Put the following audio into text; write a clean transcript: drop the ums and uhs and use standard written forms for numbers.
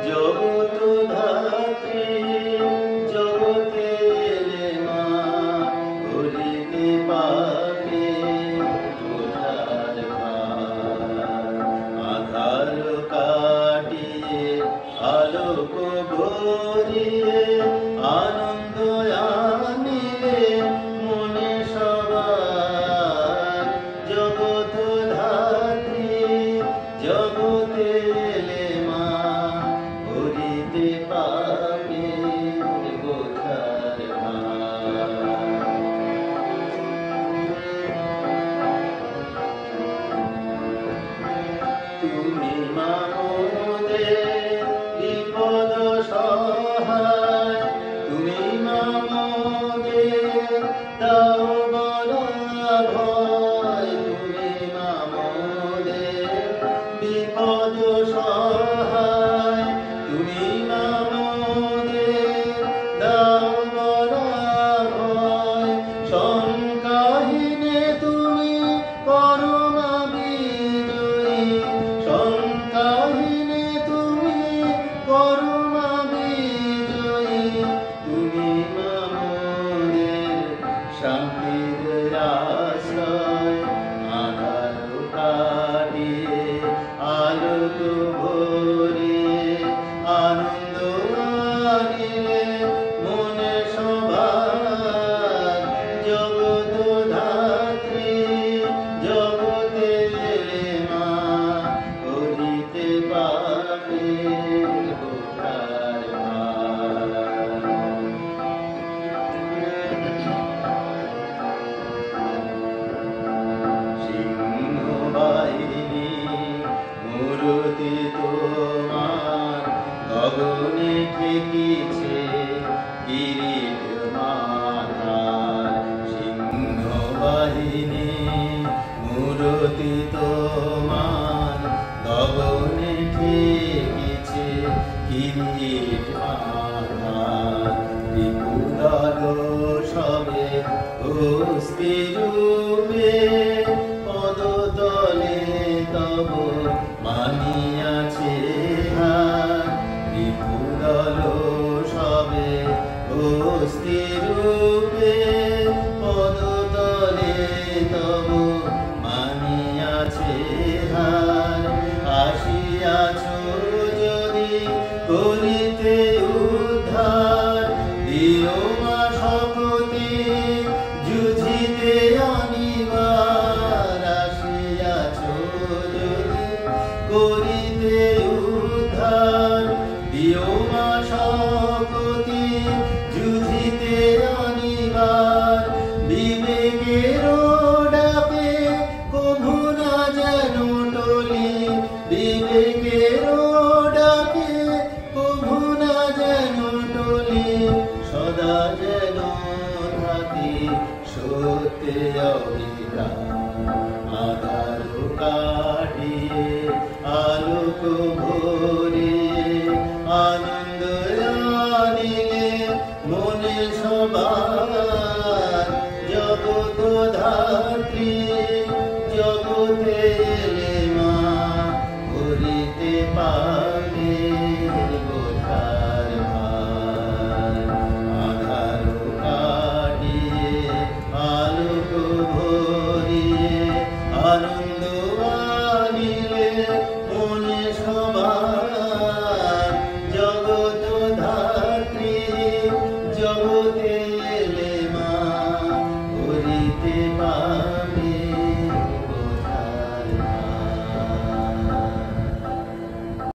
জগৎ ধাত্রী জগতে এলে মা ভরিতে পাপে বোঝার ভার আধার কাটিয়ে আলোক ভরিয়ে আনন্দ আনিলে মনে সবার জগৎ ধাত্রী জগতে এলে মা ভরিতে পাপে বোঝার ভার তুমি মা মোদের বিপদ সহায় তুমি মা মোদের দাও বড় ভয় তুমি মা মোদের বিপদ সহায় তুমি মা মোদের দাও বড় ভয় শঙ্কাহীনে তুমি পরমা বিজয়ী শঙ্কাহীনে তুমি পরমা বিজয়ী তুমি মা মোদের শান্তির আশ্রয় আধার কাটিয়ে আলোক ভরিয়ে আনন্দ আনিলে মনে সবার জগৎ ধাত্রী জগতে এলে মা ভরিতে পাপে বোঝার ভার সিংহবাহিনী মূর্তি তোমার গগনে ঠেকিছে কিরীট মাথার সিংহবাহিনী মূর্তি তোমার গগনে ঠেকিছে কিরীট মাথার ত্রিপুরাল সবে অস্থি রূপে পদতলে তব মানিয়াছে হার ত্রিপুরাল সবে অস্থি রূপে পদতলে তব মানিয়াছে হার আসিয়াছ যদি করিতে উদ্ধার দিও মা শপথে যুঝিতে অনিবার আসিয়াছ যদি করিতে উদ্ধার দিও মা শপথে যুঝিতে অনিবার বিবেকের ডাকে কভু না যেন টলি বিবেকের ডাকে কভু না যেন টলি সদা যেন থাকি সত্যে অবিরাম আধার কাটিয়ে আলোক ভরিয়ে আনন্দ আনিলে মনে সবার জগৎ ধাত্রী জগতে এলে মা ভরিতে পাপে